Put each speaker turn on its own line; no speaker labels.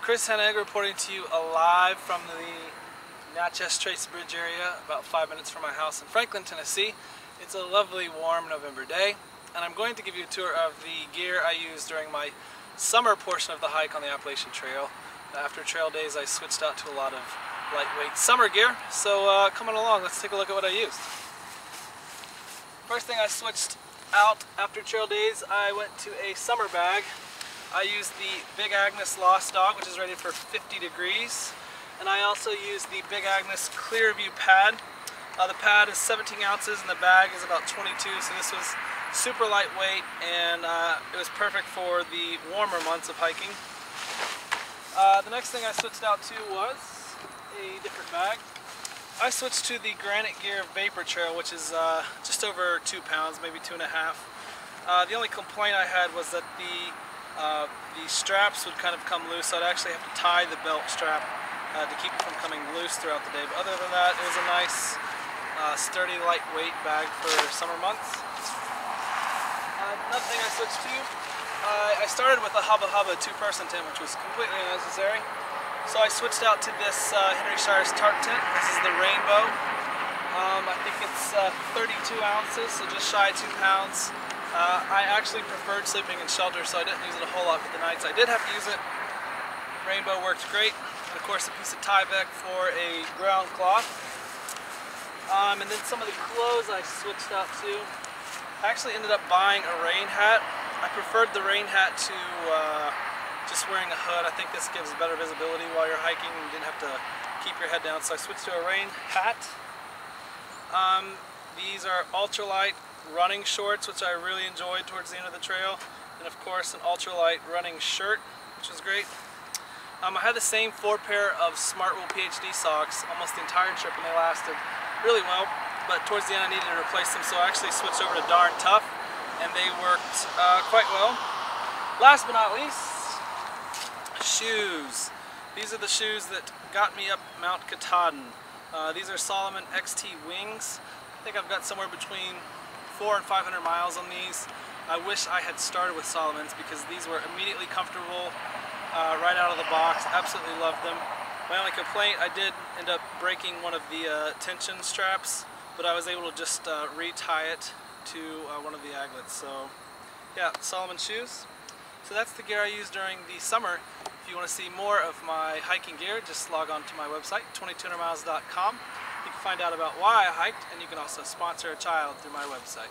Chris Hennig reporting to you live from the Natchez Trace Bridge area, about 5 minutes from my house in Franklin, Tennessee. It's a lovely, warm November day, and I'm going to give you a tour of the gear I use during my summer portion of the hike on the Appalachian Trail. After trail days, I switched out to a lot of lightweight summer gear, so come on along, let's take a look at what I used. First thing I switched out after trail days, I went to a summer bag. I used the Big Agnes Lost Dog, which is rated for 50 degrees. And I also used the Big Agnes Clearview pad. The pad is 17 ounces and the bag is about 22, so this was super lightweight and it was perfect for the warmer months of hiking. The next thing I switched out to was a different bag. I switched to the Granite Gear Vapor Trail, which is just over 2 pounds, maybe 2.5. The only complaint I had was that the straps would kind of come loose, so I'd actually have to tie the belt strap to keep it from coming loose throughout the day. But other than that, it was a nice, sturdy, lightweight bag for summer months. Another thing I switched to, I started with a Hubba Hubba 2-person tent, which was completely unnecessary. So I switched out to this Henry Shire's tarp tent. This is the Rainbow. I think it's 32 ounces, so just shy of 2 pounds. I actually preferred sleeping in shelter, so I didn't use it a whole lot for the nights I did have to use it. Rainbow worked great. And of course a piece of Tyvek for a ground cloth. And then some of the clothes I switched out to. I actually ended up buying a rain hat. I preferred the rain hat to just wearing a hood. I think this gives better visibility while you're hiking and you didn't have to keep your head down, so I switched to a rain hat. These are ultralight running shorts, which I really enjoyed towards the end of the trail, and of course an ultralight running shirt, which was great. I had the same 4 pair of Smartwool PhD socks almost the entire trip, and they lasted really well, but towards the end I needed to replace them, so I actually switched over to Darn Tough, and they worked quite well. Last but not least, shoes. These are the shoes that got me up Mount Katahdin. These are Salomon XT Wings. I think I've got somewhere between 400 and 500 miles on these. I wish I had started with Salomons because these were immediately comfortable right out of the box. Absolutely loved them. My only complaint, I did end up breaking one of the tension straps, but I was able to just retie it to one of the aglets. So yeah, Salomon shoes. So that's the gear I use during the summer. If you want to see more of my hiking gear, just log on to my website, 2200miles.com. You can find out about why I hiked, and you can also sponsor a child through my website.